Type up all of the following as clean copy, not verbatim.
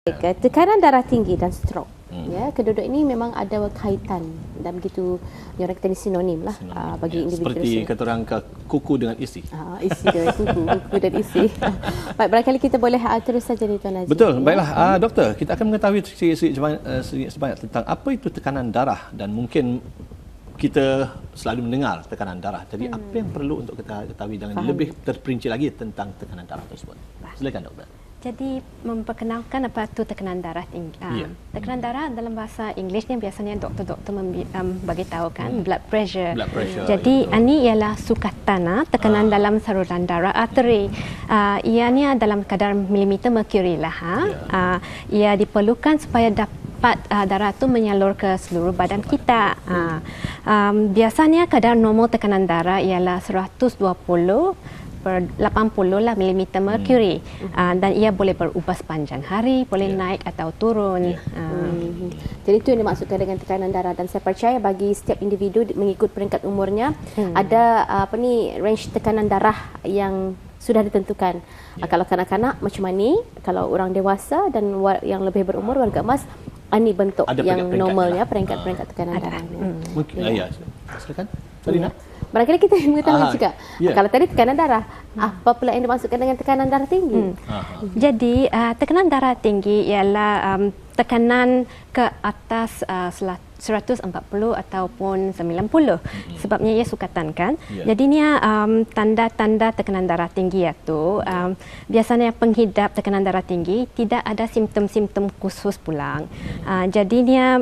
Tekanan darah tinggi dan stroke, ya, kedua-dua ini memang ada kaitan dan begitu yang orang kata sinonim lah bagi individu. Seperti kata orang kuku dengan isi. Isi dengan kuku dan isi. Baik, barangkali kita boleh terus saja ni Tuan Najib. Betul, baiklah doktor, kita akan mengetahui sebanyak tentang apa itu tekanan darah dan mungkin kita selalu mendengar tekanan darah. Jadi apa yang perlu untuk kita ketahui dengan lebih terperinci lagi tentang tekanan darah tersebut? Silakan doktor. Jadi memperkenalkan apa itu tekanan darah tinggi. Tekanan darah dalam bahasa Inggeris ni biasanya doktor-doktor bagi tahu kan blood pressure. Jadi ini ialah sukatan tekanan dalam saluran darah arteri. Ianya dalam kadar milimeter merkuri lah. Ia diperlukan supaya dapat darah itu menyalur ke seluruh badan kita. Biasanya kadar normal tekanan darah ialah 120 per 80 lah milimeter merkuri dan ia boleh berubah sepanjang hari, boleh naik atau turun. Jadi itu yang dimaksudkan dengan tekanan darah dan saya percaya bagi setiap individu mengikut peringkat umurnya ada range tekanan darah yang sudah ditentukan. Kalau kanak-kanak macam ni, kalau orang dewasa dan yang lebih berumur warga emas, ini bentuk ada yang normalnya peringkat-peringkat tekanan darah. Mungkin silakan Salina. Barangkali kita mengetahui juga. Kalau tadi tekanan darah, apa pula yang dimaksudkan dengan tekanan darah tinggi? Jadi tekanan darah tinggi ialah tekanan ke atas 140 ataupun 90. Sebabnya ia sukatan kan. Jadinya tanda-tanda tekanan darah tinggi itu biasanya penghidap tekanan darah tinggi tidak ada simptom-simptom khusus pulang. Jadinya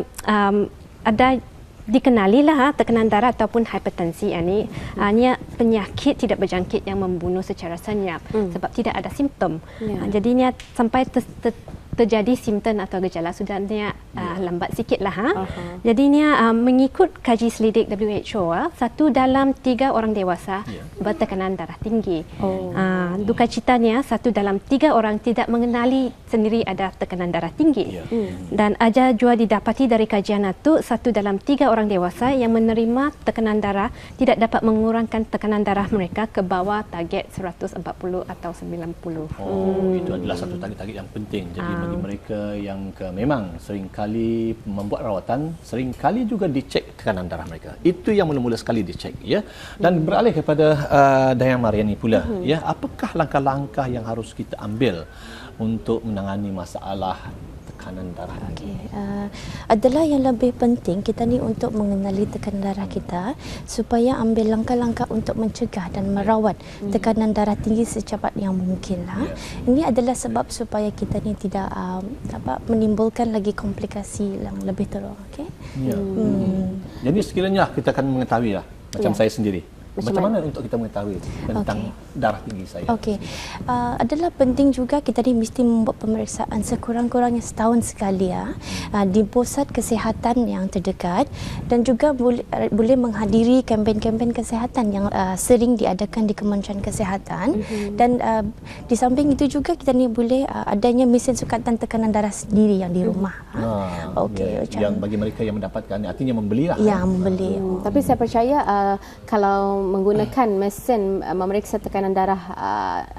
ada dikenalilah tekanan darah ataupun hipertensi ini hanya penyakit tidak berjangkit yang membunuh secara senyap sebab tidak ada simptom. Jadinya sampai terjadi simptom atau gejala sudahnya lambat sikitlah. Jadinya mengikut kaji selidik WHO, 1 dalam 3 orang dewasa bertekanan darah tinggi. Duka citanya 1 dalam 3 orang tidak mengenali sendiri ada tekanan darah tinggi. Dan aja jua didapati dari kajian itu 1 dalam 3 orang dewasa yang menerima tekanan darah tidak dapat mengurangkan tekanan darah mereka ke bawah target 140 atau 90. Itu adalah satu target-target yang penting. Jadi bagi mereka yang memang seringkali membuat rawatan, seringkali juga dicek tekanan darah mereka. Itu yang mula-mula sekali dicek, ya. Dan beralih kepada Dayang Mariani pula, ya. Apakah langkah-langkah yang harus kita ambil untuk menangani masalah tekanan darah? Adalah yang lebih penting kita ni untuk mengenali tekanan darah kita supaya ambil langkah-langkah untuk mencegah dan merawat tekanan darah tinggi secepat yang mungkin lah. Ini adalah sebab supaya kita ni tidak menimbulkan lagi komplikasi yang lebih teruk. Jadi sekiranya kita akan mengetahui lah, macam saya sendiri. Macam mana untuk kita mengetahui tentang darah tinggi saya? Adalah penting juga kita ni mesti membuat pemeriksaan sekurang-kurangnya setahun sekali di pusat kesihatan yang terdekat dan juga boleh menghadiri kempen-kempen kesihatan yang sering diadakan di Kementerian Kesihatan dan di samping itu juga kita ni boleh adanya mesin sukatan tekanan darah sendiri yang di rumah. Yang bagi mereka yang mendapatkan artinya membelilah. Ya, membeli. Tapi saya percaya kalau menggunakan mesin memeriksa tekanan darah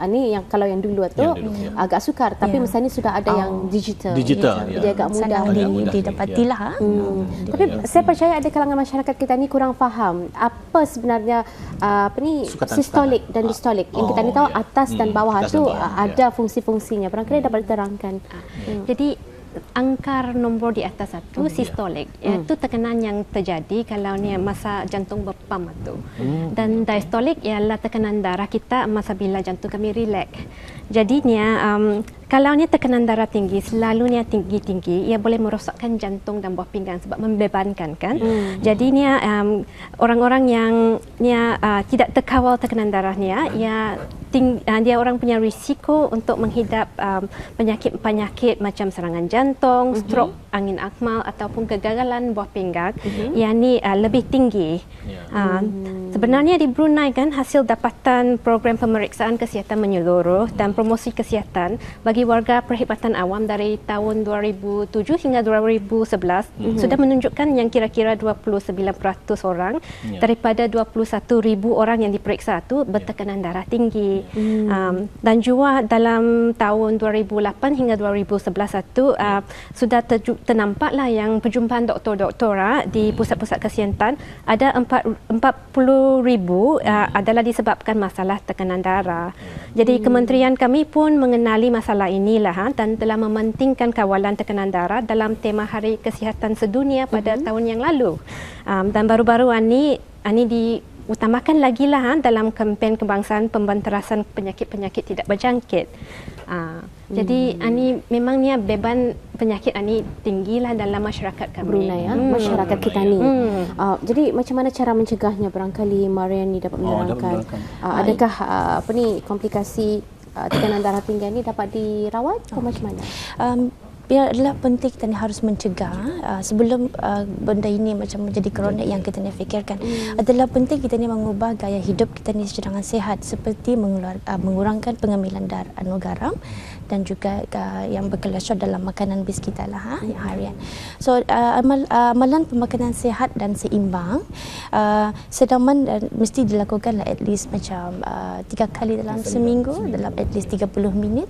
ini yang kalau yang dulu tu agak sukar tapi mesin ini sudah ada yang digital. Jadi agak mudah didapatilah. Tapi saya percaya ada kalangan masyarakat kita ni kurang faham apa sebenarnya sistolik dan distolik. Yang kita ni tahu atas dan bawah tu ada fungsi-fungsinya. Barangkali dapat diterangkan. Jadi angkar nombor di atas satu sistolik, iaitu tekanan yang terjadi kalau ni masa jantung berpam itu. Dan diastolik ialah tekanan darah kita masa bila jantung kami relax. Jadinya kalau ni tekanan darah tinggi, selalunya tinggi-tinggi, ia boleh merosakkan jantung dan buah pinggang sebab membebankan kan. Jadinya orang-orang yang tidak terkawal tekanan darahnya, dia orang punya risiko untuk menghidap penyakit-penyakit macam serangan jantung, stroke, angin akmal ataupun kegagalan buah pinggang yang ni lebih tinggi. Sebenarnya di Brunei kan hasil dapatan program pemeriksaan kesihatan menyeluruh dan promosi kesihatan bagi warga perkhidmatan awam dari tahun 2007 hingga 2011 sudah menunjukkan yang kira-kira 29% orang daripada 21,000 orang yang diperiksa itu bertekanan darah tinggi. Dan juga dalam tahun 2008 hingga 2011 itu sudah ternampaklah yang perjumpaan doktor-doktor di pusat-pusat kesihatan ada 40,000 adalah disebabkan masalah tekanan darah. Jadi kementerian kami pun mengenali masalah inilah dan telah mementingkan kawalan tekanan darah dalam tema Hari Kesihatan Sedunia pada tahun yang lalu. Dan baru-baru ini diutamakan lagi dalam kempen kebangsaan pembenterasan penyakit-penyakit tidak berjangkit. Jadi ini memangnya beban penyakit ini tinggilah dalam masyarakat kami. Brunei, masyarakat kita ni. Jadi macam mana cara mencegahnya, barangkali Mariani dapat menerangkan. Adakah komplikasi tekanan darah tinggi ini dapat dirawat atau macam mana? Adalah penting kita ni harus mencegah sebelum benda ini macam menjadi kronik yang kita ni fikirkan. Adalah penting kita ni mengubah gaya hidup kita ni secara sihat, seperti mengurangkan pengambilan garam dan juga yang berkolesterol dalam makanan base kita lah yang harian. So amalan pemakanan sihat dan seimbang sedaman mesti dilakukan at least macam 3 kali dalam seminggu, dalam at least 30 minit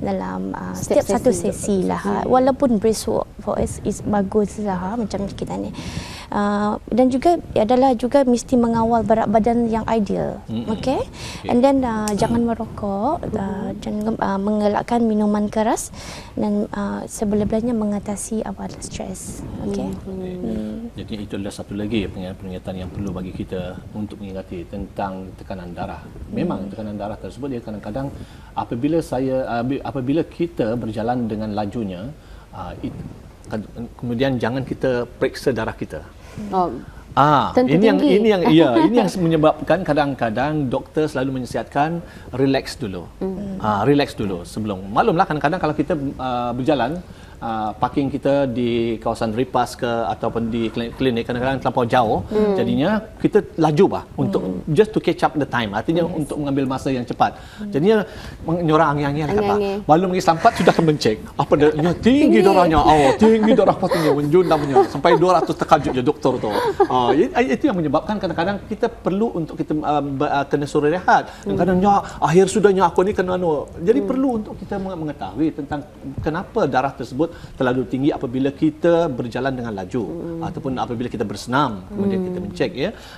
dalam setiap satu sesi lah. Walaupun brisk walk for us is bagus lah macam kita ni. Dan juga adalah juga mesti mengawal berat badan yang ideal. Okay? And then jangan merokok, jangan mengelakkan minuman keras dan sebelah-belahnya mengatasi stres. Okay? Jadi itu adalah satu lagi peringatan yang perlu bagi kita untuk mengingati tentang tekanan darah. Memang tekanan darah tersebut dia kadang-kadang apabila kita berjalan dengan lajunya, kemudian jangan kita periksa darah kita. Ini yang menyebabkan kadang-kadang doktor selalu menasihatkan relax dulu. Relax dulu sebelum. Maklumlah kadang-kadang kalau kita berjalan parking kita di kawasan Ripas ke ataupun di klinik kadang-kadang terlampau jauh, jadinya kita laju untuk just to catch up the time, artinya untuk mengambil masa yang cepat, jadinya menyorang angin-angin kata belum lagi sampai sudah mencek apa darahnya tinggi darahnya, tinggi darah pastinya menjundamnya sampai 200, terkajut je doktor tu. Itu yang menyebabkan kadang-kadang kita perlu untuk kita kena suruh rehat, kadang-kadang akhir sudahnya aku ni kena jadi perlu untuk kita mengetahui tentang kenapa darah tersebut terlalu tinggi apabila kita berjalan dengan laju ataupun apabila kita bersenam, kemudian kita mencek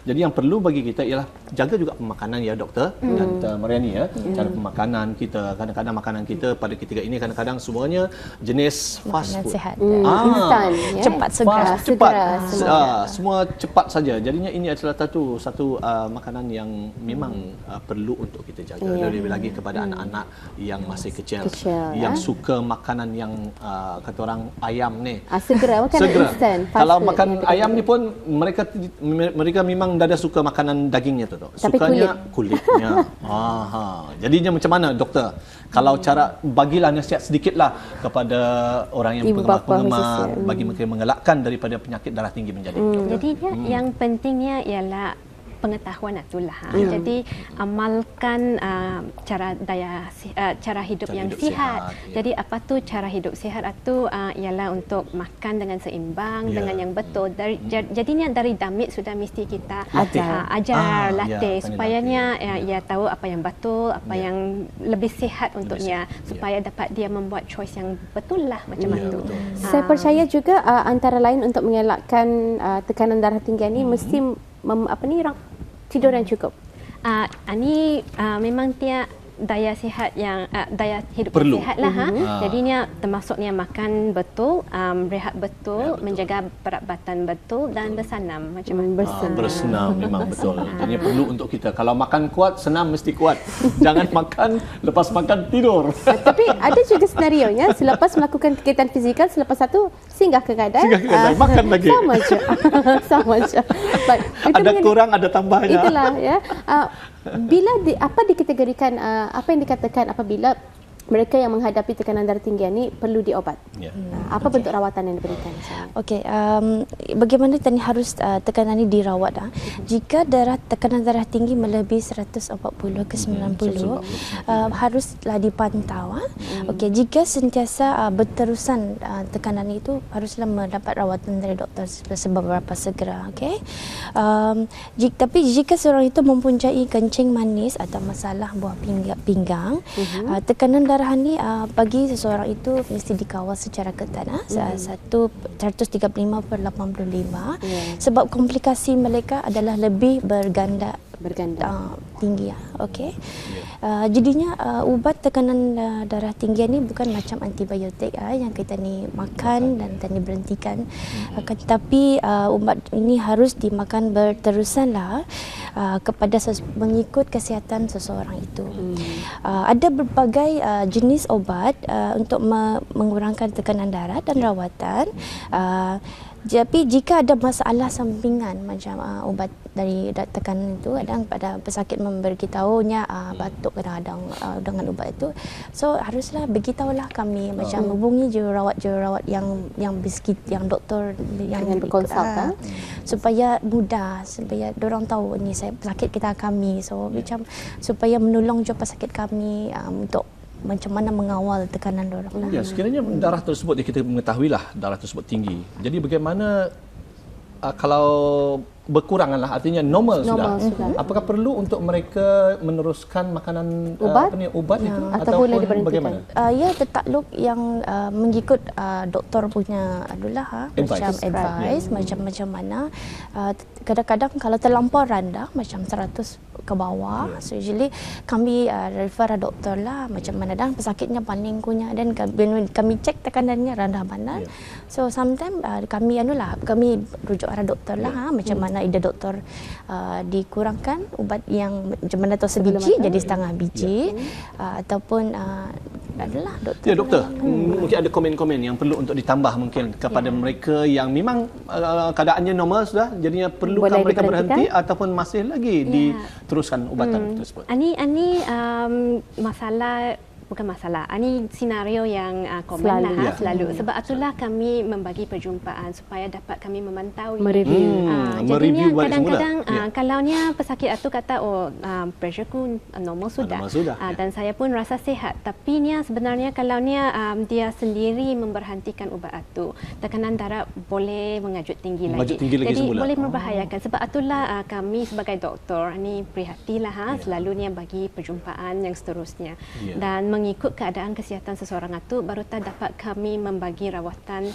Jadi yang perlu bagi kita ialah jaga juga pemakanan doktor dan Mariani cara pemakanan kita. Kadang-kadang makanan kita pada ketika ini kadang-kadang semuanya jenis fast food. Sihat. Instan, cepat segera. Semua cepat saja. Jadinya ini adalah satu makanan yang memang perlu untuk kita jaga. Lebih lagi kepada anak-anak yang masih kecil yang suka makanan yang kata orang ayam ni. Segera makanan instan. Kalau makan ayam ni pun mereka memang dah suka makanan dagingnya tu. Sukanya kulitnya. Jadinya macam mana doktor? Kalau cara bagilah nasihat sedikitlah kepada orang yang penggemar bagi mereka mengelakkan daripada penyakit darah tinggi menjadi. Jadi yang pentingnya ialah pengetahuan itulah. Jadi amalkan cara hidup yang sihat. Jadi apa tu cara hidup sihat itu ialah untuk makan dengan seimbang, dengan yang betul. Jadinya dari damit sudah mesti kita latih supayanya ia tahu apa yang betul, apa yang lebih sihat untuknya, supaya dapat dia membuat choice yang betul lah macam itu. Saya percaya juga antara lain untuk mengelakkan tekanan darah tinggi ini mesti tidur yang cukup. Ini memang daya sihat yang daya hidup yang sihat lah. Jadinya termasuknya makan betul, rehat betul, menjaga berat badan betul dan bersenam macam mana. Bersenam memang betul. Jadi perlu untuk kita. Kalau makan kuat, senam mesti kuat. Jangan makan lepas makan tidur. Tapi ada juga senarionya selepas melakukan kegiatan fizikal, selepas satu singgah ke kedai, makan lagi. Sama je. Ada kurang, ada tambahnya. Itulah apa dikategorikan, apa yang dikatakan apabila mereka yang menghadapi tekanan darah tinggi ini perlu diobat. Ya. Apa bentuk rawatan yang diberikan? Okey, bagaimana tadi harus tekanan ini dirawat? Jika tekanan darah tinggi melebihi 140 ke 90, haruslah dipantau. Okey, jika sentiasa berterusan tekanan itu, haruslah mendapat rawatan dari doktor seberapa segera. Okey, tapi jika seorang itu mempunyai kencing manis atau masalah buah pinggang, tekanan darah ni bagi seseorang itu mesti dikawal secara ketat, 135/85, sebab komplikasi mereka adalah lebih berganda tinggi. Okey. Jadinya ubat tekanan darah tinggi ni bukan macam antibiotik yang kita ni makan dan kita ni berhentikan, tapi ubat ini harus dimakan berterusanlah kepada mengikut kesihatan seseorang itu. Ada berbagai jenis obat untuk mengurangkan tekanan darah dan rawatan. Tapi jika ada masalah sampingan macam ubat dari tekanan itu, kadang pada pesakit memberitahunya batuk kadang-kadang dengan ubat itu, so haruslah beritahulah kami, macam hubungi jururawat yang biskit yang doktor yang berkonsult supaya mudah, supaya dorang tahu ni pesakit kita kami, so macam supaya menolong juga pesakit kami untuk macam mana mengawal tekanan dorang lah. Ya, sekiranya darah tersebut kita mengetahuilah darah tersebut tinggi. Jadi bagaimana kalau berkuranganlah, artinya normal sudah. Apakah perlu untuk mereka meneruskan makanan ubat itu atau boleh diberhentikan? Bagaimana? Ya, tertakluk yang mengikut doktor punya macam advice, macam mana. Kadang-kadang kalau terlampau rendah macam 100 ke bawah, so usually kami refer doktor lah macam mana dah pesakitnya paling kunyah, dan kami cek tekanannya rendah mana. So sometimes kami rujuk arah doktor lah macam mana ide doktor dikurangkan ubat yang macam mana tu sebiji jadi setengah biji, ataupun adalah doktor. Ya, doktor, mungkin ada komen-komen yang perlu untuk ditambah mungkin kepada mereka yang memang keadaannya normal sudah, jadinya perlukah mereka berhenti ataupun masih lagi diteruskan ubatan tersebut? Ini bukan masalah. Ini senario yang common selalu. Sebab itulah kami membagi perjumpaan supaya dapat kami memantau. Jadinya kadang-kadang kalaunya pesakit itu kata pressureku normal sudah. Dan saya pun rasa sihat. Tapi sebenarnya kalaunya dia sendiri memberhentikan ubat itu, tekanan darah boleh mengajut tinggi lagi. Jadi boleh membahayakan. Sebab itulah kami sebagai doktor ini prihatilah selalunya bagi perjumpaan yang seterusnya. Dan mengikut keadaan kesihatan seseorang itu, baru dapat kami membagi rawatan,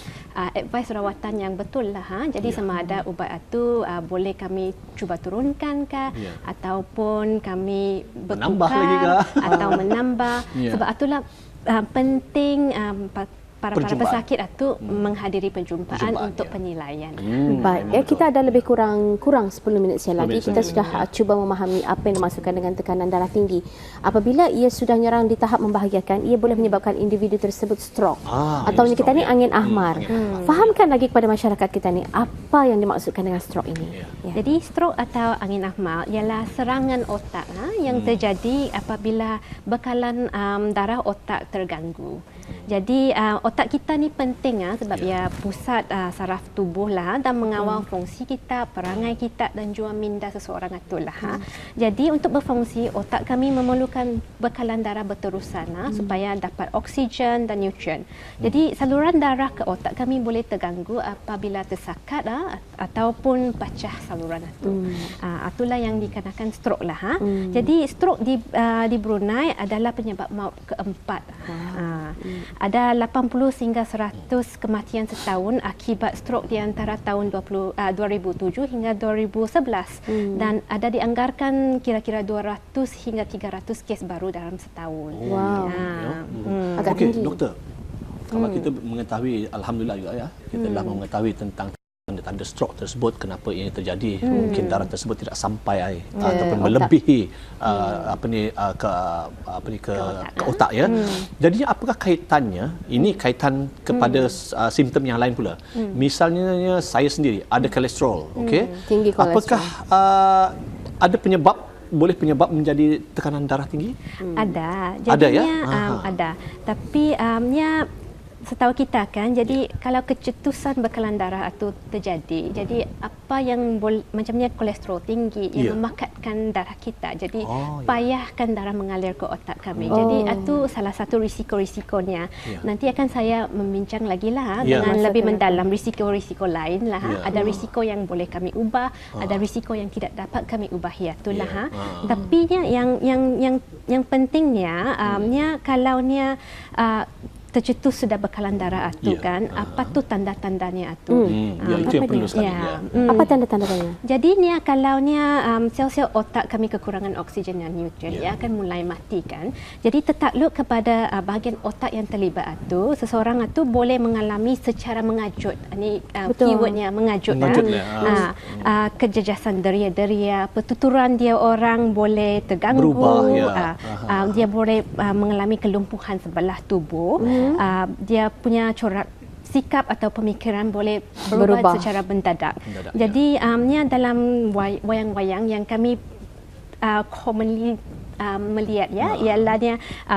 advice rawatan yang betul lah. Jadi sama ada ubat itu boleh kami cuba turunkan ke, ataupun kami bertukar atau menambah. Sebab itulah penting para pesakit itu menghadiri perjumpaan untuk penilaian. Baik, kita ada lebih kurang 10 minit saja lagi. Kita sudah cuba memahami apa yang dimaksudkan dengan tekanan darah tinggi. Apabila ia sudah nyerang di tahap membahayakan, ia boleh menyebabkan individu tersebut stroke. Atau kita ni angin ahmar. Fahamkan lagi kepada masyarakat kita ni apa yang dimaksudkan dengan stroke ini. Jadi stroke atau angin ahmar ialah serangan otak yang terjadi apabila bekalan darah otak terganggu. Jadi otak kita ni penting sebab ia pusat saraf tubuh lah dan mengawal fungsi kita, perangai kita dan juga minda seseorang itu lah. Jadi untuk berfungsi, otak kami memerlukan bekalan darah berterusan supaya dapat oksigen dan nutrien. Jadi saluran darah ke otak kami boleh terganggu apabila tersakat ataupun pecah saluran itu. Itulah yang dikarenakan stroke lah. Jadi stroke di Brunei adalah penyebab maut keempat. Ada 80 hingga 100 kematian setahun akibat stroke di antara tahun 2007 hingga 2011 dan ada dianggarkan kira-kira 200 hingga 300 kes baru dalam setahun. Agak tinggi. Doktor, kalau kita mengetahui, alhamdulillah juga kita telah mengetahui tentang tanda-tanda stroke tersebut, kenapa ini terjadi, mungkin darah tersebut tidak sampai ataupun melebihi ke otak ya. Jadinya apakah kaitannya, ini kaitan kepada simptom yang lain pula. Misalnya saya sendiri ada kolesterol, okey. Tinggi kolesterol. Apakah ada penyebab boleh penyebab menjadi tekanan darah tinggi? Ada. Ada ya? Ada. Tapi setahu kita kan, jadi kalau kecetusan bekalan darah itu terjadi, jadi apa yang macamnya kolesterol tinggi yang memakatkan darah kita, jadi payahkan darah mengalir ke otak kami. Jadi itu salah satu risiko-risikonya. Nanti akan saya membincang lagi lah dengan lebih mendalam risiko-risiko lain lah. Ada risiko yang boleh kami ubah, ada risiko yang tidak dapat kami ubah ya itulah. Tapi yang pentingnya kalau tercetus sudah bekalan darah itu kan, apa tu tanda-tandanya itu? Itu yang perlu sekali. Apa tanda-tandanya? Jadi kalau sel-sel otak kami kekurangan oksigen dan nutrien, akan mulai mati kan. Jadi tertakluk kepada bahagian otak yang terlibat itu, seseorang itu boleh mengalami secara mengajut. Ini keywordnya mengajut. Kejejasan deria-deria, pertuturan dia orang boleh terganggu. Berubah, dia boleh mengalami kelumpuhan sebelah tubuh. Dia punya corak sikap atau pemikiran boleh berubah secara mendadak. Jadi dalam wayang-wayang yang kami commonly melihat ialah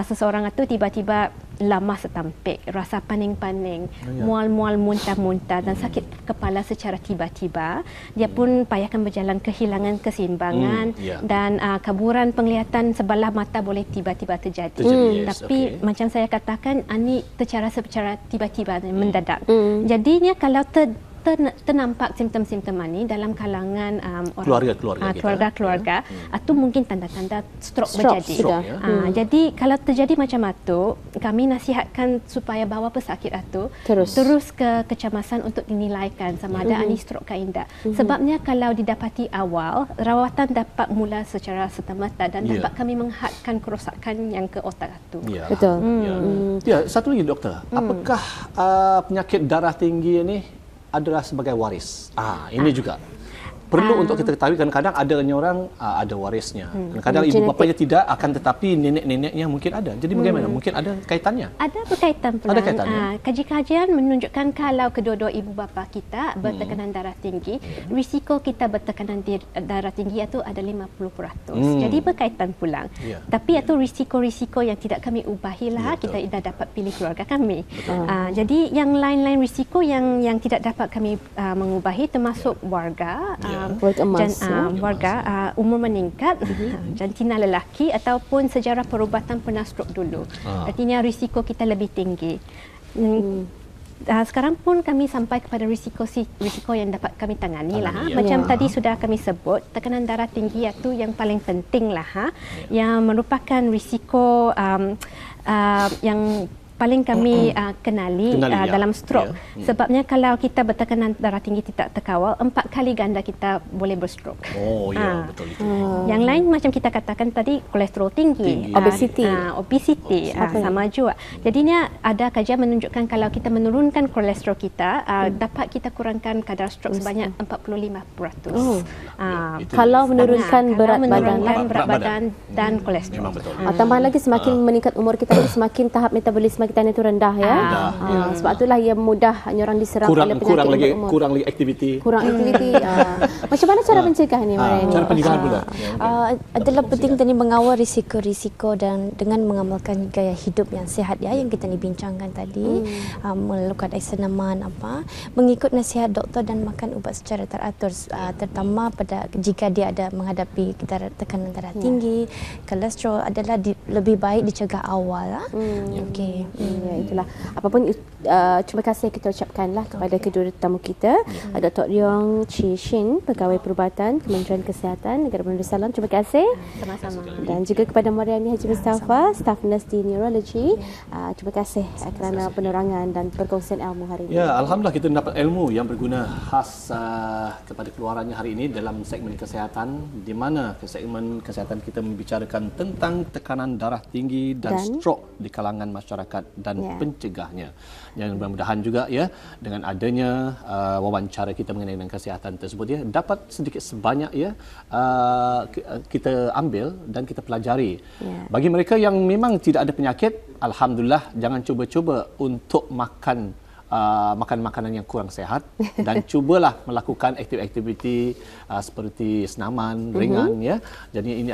seseorang itu tiba-tiba lamah setampik, rasa paning-paning, mual-mual muntah-muntah dan sakit kepala secara tiba-tiba. Dia pun payahkan berjalan kehilangan keseimbangan dan keburan penglihatan sebelah mata boleh tiba-tiba terjadi. Tapi macam saya katakan, ini secara tiba-tiba mendadak. Jadinya kalau ternampak simptom-simptom ini dalam kalangan keluarga, itu mungkin tanda-tanda stroke berjadi. Jadi kalau terjadi macam itu, kami nasihatkan supaya bawa pesakit itu terus ke kecemasan untuk dinilaikan sama ada ini stroke ke tidak. Sebabnya kalau didapati awal, rawatan dapat mula secara serta-merta dan dapat kami menghadkan kerosakan yang ke otak itu. Betul. Satu lagi doktor, apakah penyakit darah tinggi ini adalah sebagai waris? Ini juga perlu untuk kita ketahui. Kadang-kadang adanya orang ada warisnya, kadang-kadang ibu bapanya tidak, akan tetapi nenek-neneknya mungkin ada. Jadi bagaimana? Mungkin ada kaitannya? Ada berkaitan pula. Ada kaitannya. Kajian menunjukkan kalau kedua-dua ibu bapa kita bertekanan darah tinggi, risiko kita bertekanan darah tinggi itu ada 50%. Jadi berkaitan pula. Tapi itu risiko-risiko yang tidak kami ubahilah, kita tidak dapat pilih keluarga kami. Jadi yang lain-lain risiko yang tidak dapat kami mengubahi termasuk warga, umur meningkat, jantina lelaki ataupun sejarah perubatan pernah stroke dulu. Artinya risiko kita lebih tinggi. Sekarang pun kami sampai kepada risiko yang dapat kami tangani lah. Macam tadi sudah kami sebut, tekanan darah tinggi itu yang paling penting lah, yang merupakan risiko yang paling kami kenali dalam stroke. Sebabnya kalau kita bertekanan darah tinggi tidak terkawal, 4 kali ganda kita boleh berstroke. Betul itu. Yang lain macam kita katakan tadi, kolesterol tinggi. Obesity sama juga. Jadinya ada kajian menunjukkan kalau kita menurunkan kolesterol kita, dapat kita kurangkan kadar stroke sebanyak 45%. Kalau menurunkan berat badan dan kolesterol. Tambah lagi semakin meningkat umur kita, semakin tahap metabolisme kita itu rendah ya. Sebab itulah ia mudah orang diserang oleh penyakit kurang lagi aktiviti. Macam mana cara mencegah ni? Cara pencegahan pula. Adalah penting tadi mengawal risiko-risiko dan dengan mengamalkan gaya hidup yang sihat yang kita ni bincangkan tadi, melakukan eksenaman mengikut nasihat doktor dan makan ubat secara teratur, terutama jika dia ada menghadapi tekanan darah tinggi, kolesterol adalah lebih baik dicegah awal. Itulah. Apapun terima kasih kita ucapkanlah kepada kedua tetamu kita, Dr. Leong Chi Shin, Pegawai Perubatan Kementerian Kesihatan Negara Brunei Darussalam. Terima kasih. Sama-sama. Dan juga kepada Mariani Haji Mustafa, Staff Nurse di Neurology. Terima kasih kerana penerangan dan perkongsian ilmu hari ini. Alhamdulillah kita dapat ilmu yang berguna khas kepada keluarannya hari ini dalam segmen kesihatan, di mana segmen kesihatan kita membicarakan tentang tekanan darah tinggi dan stroke di kalangan masyarakat dan pencegahnya. Yang mudah-mudahan juga dengan adanya wawancara kita mengenai dengan kesihatan tersebut dapat sedikit sebanyak kita ambil dan kita pelajari. Bagi mereka yang memang tidak ada penyakit, alhamdulillah, jangan cuba-cuba untuk makan makanan yang kurang sihat dan cubalah melakukan aktiviti seperti senaman ringan Jadi ini